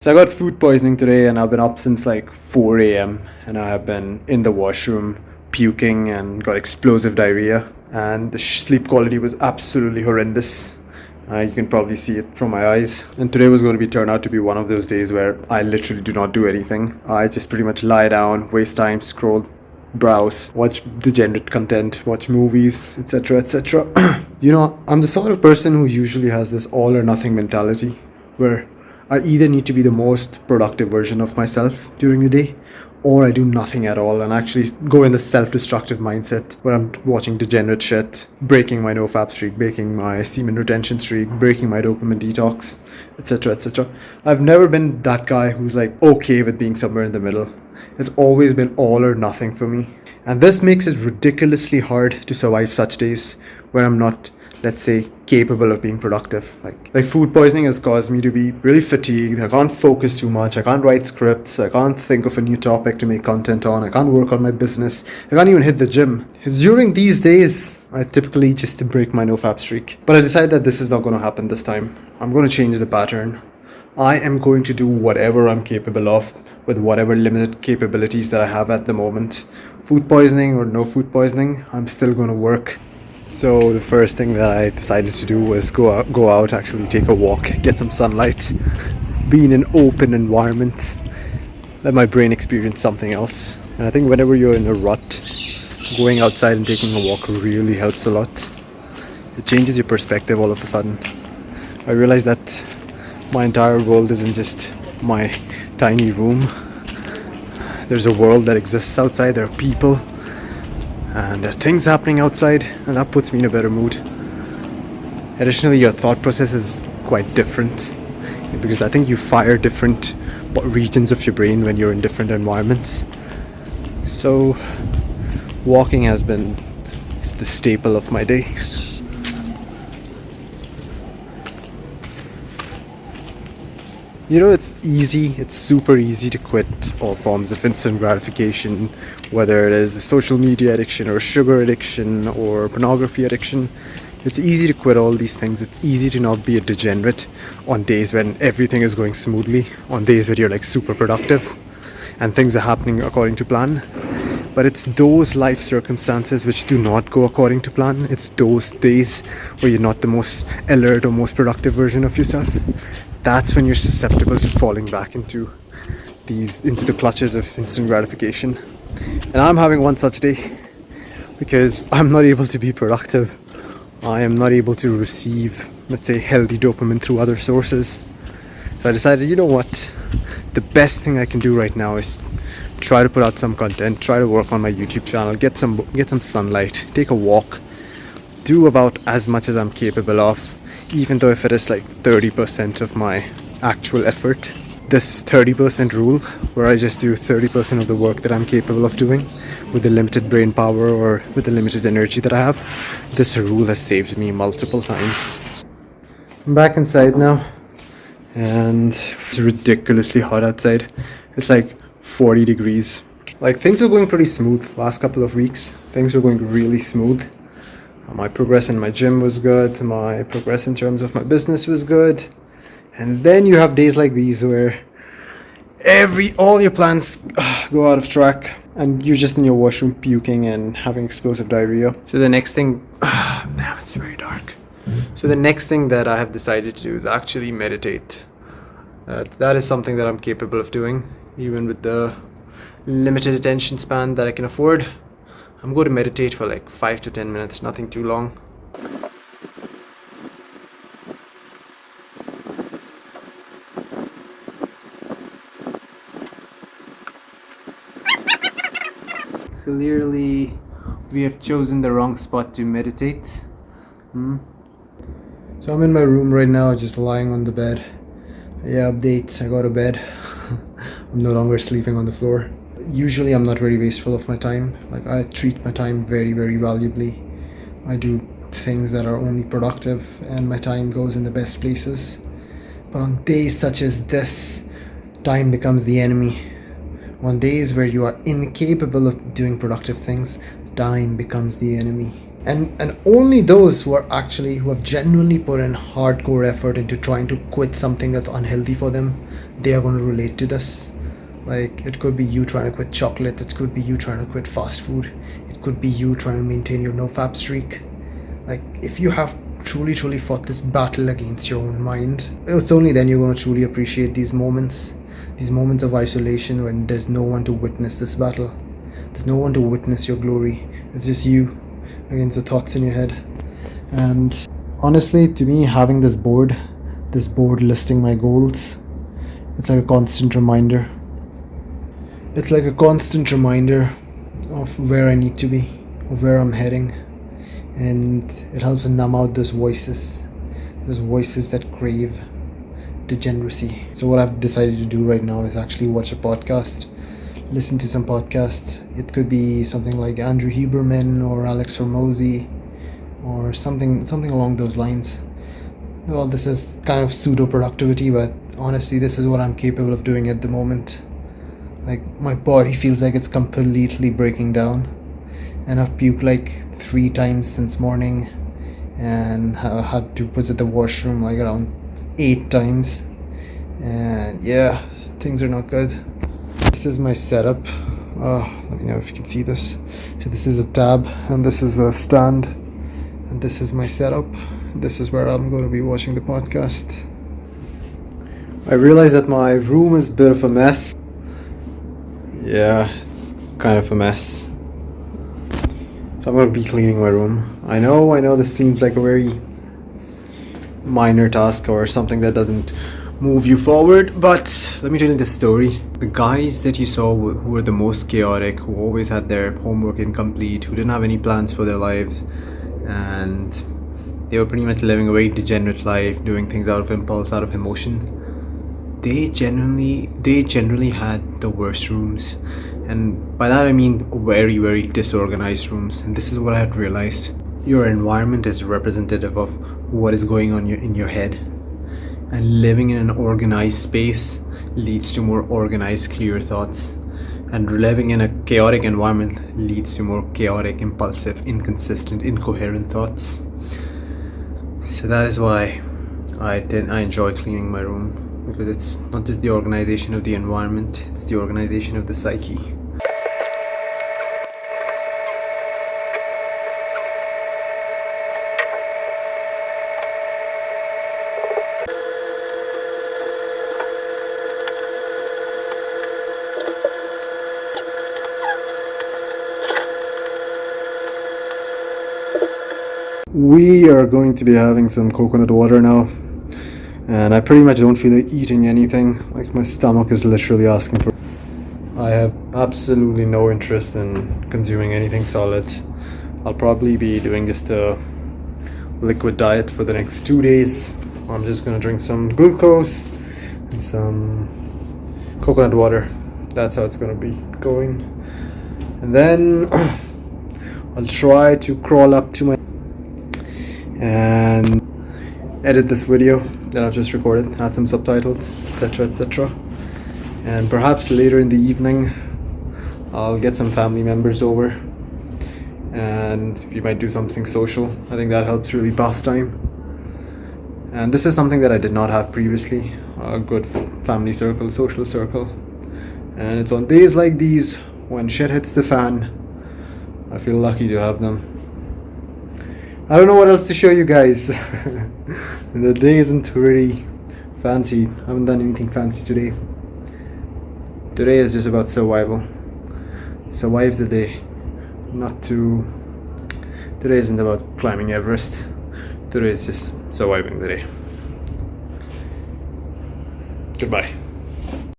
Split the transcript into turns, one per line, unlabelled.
So I got food poisoning today and I've been up since like 4 a.m. and I have been in the washroom puking and got explosive diarrhea, and the sleep quality was absolutely horrendous. You can probably see it from my eyes. And today was going to turn out to be one of those days where I literally do not do anything. I just pretty much lie down, waste time, scroll, browse, watch degenerate content, watch movies, etc. etc. I'm the sort of person who usually has this all or nothing mentality where I either need to be the most productive version of myself during the day, or I do nothing at all and actually go in the self-destructive mindset where I'm watching degenerate shit, breaking my nofap streak, breaking my semen retention streak, breaking my dopamine detox, etc. etc. I've never been that guy who's like okay with being somewhere in the middle. It's always been all or nothing for me. And this makes it ridiculously hard to survive such days where I'm not, let's say, capable of being productive. Like food poisoning has caused me to be really fatigued. I can't focus too much. I can't write scripts. I can't think of a new topic to make content on. I can't work on my business. I can't even hit the gym. It's during these days I typically just break my nofap streak. But I decided that this is not going to happen this time. I'm going to change the pattern. I am going to do whatever I'm capable of with whatever limited capabilities that I have at the moment. Food poisoning or no food poisoning, I'm still going to work. So the first thing that I decided to do was go out, actually take a walk, get some sunlight, be in an open environment, let my brain experience something else. And I think whenever you're in a rut, going outside and taking a walk really helps a lot. It changes your perspective all of a sudden. I realized that my entire world isn't just my tiny room. There's a world that exists outside, there are people, and there are things happening outside, and that puts me in a better mood. Additionally, your thought process is quite different because I think you fire different regions of your brain when you're in different environments. So walking has been the staple of my day. It's super easy to quit all forms of instant gratification, whether it is a social media addiction or sugar addiction or pornography addiction. It's easy to quit all these things. It's easy to not be a degenerate on days when everything is going smoothly, on days when you're like super productive and things are happening according to plan. But it's those life circumstances which do not go according to plan. It's those days where you're not the most alert or most productive version of yourself. That's when you're susceptible to falling back into the clutches of instant gratification. And I'm having one such day because I'm not able to be productive. I am not able to receive, let's say, healthy dopamine through other sources. So I decided, you know what? The best thing I can do right now is try to put out some content, try to work on my YouTube channel, get some sunlight, take a walk, do about as much as I'm capable of, even though if it is like 30% of my actual effort. This 30% rule, where I just do 30% of the work that I'm capable of doing with the limited brain power or with the limited energy that I have, this rule has saved me multiple times. I'm back inside now and it's ridiculously hot outside. It's like 40 degrees. Like, things were going pretty smooth last couple of weeks. Things were going really smooth. My progress in my gym was good. My progress in terms of my business was good. And then you have days like these where all your plans go out of track and you're just in your washroom puking and having explosive diarrhea. So the next thing, damn, it's very dark. So the next thing that I have decided to do is actually meditate. That is something that I'm capable of doing, even with the limited attention span that I can afford. I'm going to meditate for like 5 to 10 minutes, nothing too long. Clearly, we have chosen the wrong spot to meditate. So I'm in my room right now, just lying on the bed. Yeah, update, I got to bed. I'm no longer sleeping on the floor. Usually I'm not very wasteful of my time. Like, I treat my time very, very valuably. I do things that are only productive and my time goes in the best places. But on days such as this, time becomes the enemy. On days where you are incapable of doing productive things, time becomes the enemy. And only those who have genuinely put in hardcore effort into trying to quit something that's unhealthy for them, they are going to relate to this. Like, it could be you trying to quit chocolate, it could be you trying to quit fast food, it could be you trying to maintain your no-fap streak. Like, if you have truly fought this battle against your own mind, it's only then you're going to truly appreciate these moments of isolation when there's no one to witness this battle. There's no one to witness your glory. It's just you against the thoughts in your head. And honestly, to me, having this board listing my goals, it's like a constant reminder. It's like a constant reminder of where I need to be, of where I'm heading. And it helps to numb out those voices that crave degeneracy. So what I've decided to do right now is actually watch a podcast, listen to some podcasts. It could be something like Andrew Huberman or Alex Hormozy or something along those lines. Well, this is kind of pseudo productivity, but honestly, this is what I'm capable of doing at the moment. Like, my body feels like it's completely breaking down, and I've puked like 3 times since morning, and I had to visit the washroom like around 8 times, and yeah, things are not good. This is my setup. Let me know if you can see this. So this is a tab, and this is a stand, and this is my setup. This is where I'm going to be watching the podcast. I realize that my room is a bit of a mess. Yeah, it's kind of a mess. So I'm going to be cleaning my room. I know this seems like a very minor task or something that doesn't move you forward, but let me tell you this story. The guys that you saw who were the most chaotic, who always had their homework incomplete, who didn't have any plans for their lives, and they were pretty much living a very degenerate life, doing things out of impulse, out of emotion. They generally had the worst rooms, and by that I mean very disorganized rooms. And this is what I had realized: your environment is representative of what is going on in your head, and living in an organized space leads to more organized, clear thoughts, and living in a chaotic environment leads to more chaotic, impulsive, inconsistent, incoherent thoughts. So that is why I enjoy cleaning my room. Because it's not just the organization of the environment, it's the organization of the psyche. We are going to be having some coconut water now. And I pretty much don't feel like eating anything. Like, my stomach is literally asking for. I have absolutely no interest in consuming anything solid. I'll probably be doing just a liquid diet for the next 2 days. I'm just gonna drink some glucose and some coconut water. That's how it's gonna be going. And then I'll try to crawl up to my and edit this video that I've just recorded, add some subtitles, etc. And perhaps later in the evening I'll get some family members over, and we might do something social. I think that helps really pass time. And this is something that I did not have previously, a good family circle, social circle. And it's on days like these when shit hits the fan, I feel lucky to have them. I don't know what else to show you guys. The day isn't really fancy. I haven't done anything fancy today. Today is just about survival. Survive the day. Today isn't about climbing Everest. Today is just surviving the day. Goodbye.